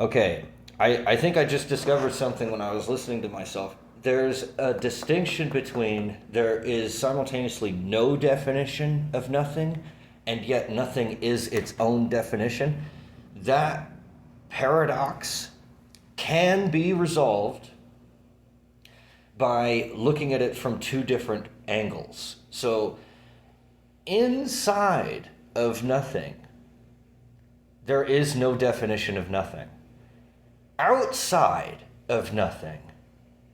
Okay, I think I just discovered something when I was listening to myself. There's a distinction between there is simultaneously no definition of nothing, and yet nothing is its own definition. That paradox can be resolved by looking at it from two different angles. So, inside of nothing, there is no definition of nothing. Outside of nothing,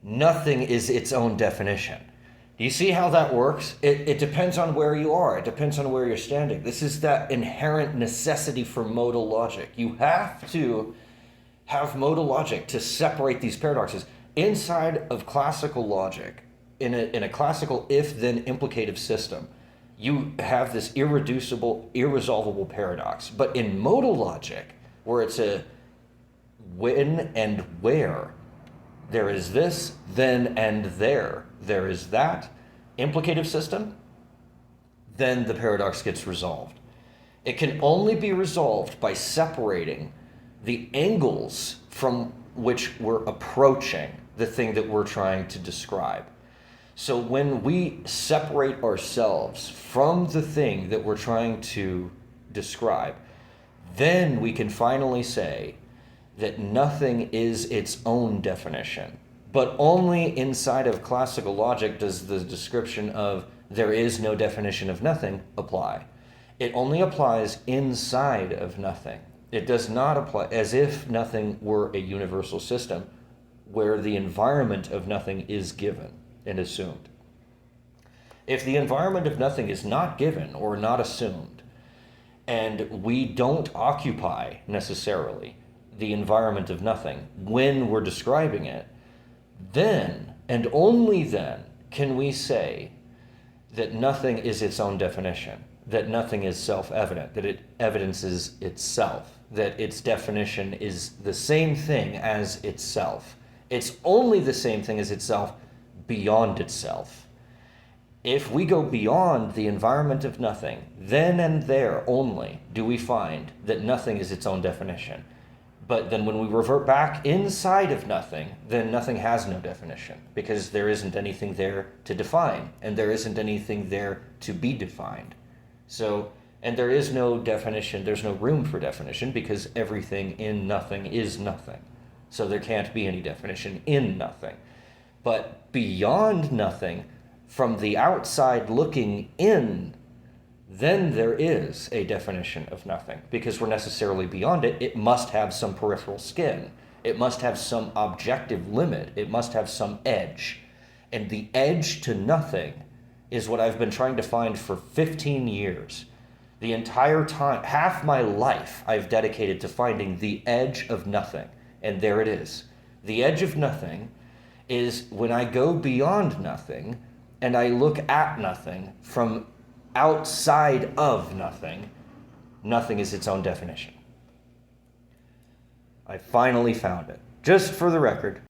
nothing is its own definition. Do you see how that works? It depends on where you are. It depends on where you're standing. This is that inherent necessity for modal logic. You have to have modal logic to separate these paradoxes. Inside of classical logic, in a classical if-then implicative system, you have this irreducible, irresolvable paradox. But in modal logic, where it's a when and where, there is this, then and there is that implicative system, then the paradox gets resolved. It can only be resolved by separating the angles from which we're approaching the thing that we're trying to describe. So when we separate ourselves from the thing that we're trying to describe, then we can finally say that nothing is its own definition. But only inside of classical logic does the description of there is no definition of nothing apply. It only applies inside of nothing. It does not apply as if nothing were a universal system where the environment of nothing is given and assumed. If the environment of nothing is not given or not assumed, and we don't occupy necessarily the environment of nothing when we're describing it, then and only then can we say that nothing is its own definition, that nothing is self-evident, that it evidences itself, that its definition is the same thing as itself. It's only the same thing as itself beyond itself. If we go beyond the environment of nothing, then and there only do we find that nothing is its own definition. But then when we revert back inside of nothing, then nothing has no definition because there isn't anything there to define and there isn't anything there to be defined. So, and there is no definition, there's no room for definition because everything in nothing is nothing. So there can't be any definition in nothing. But beyond nothing, from the outside looking in, then there is a definition of nothing. Because we're necessarily beyond it, it must have some peripheral skin. It must have some objective limit. It must have some edge. And the edge to nothing is what I've been trying to find for 15 years. The entire time, half my life, I've dedicated to finding the edge of nothing. And there it is. The edge of nothing is when I go beyond nothing and I look at nothing from outside of nothing, nothing is its own definition. I finally found it. Just for the record,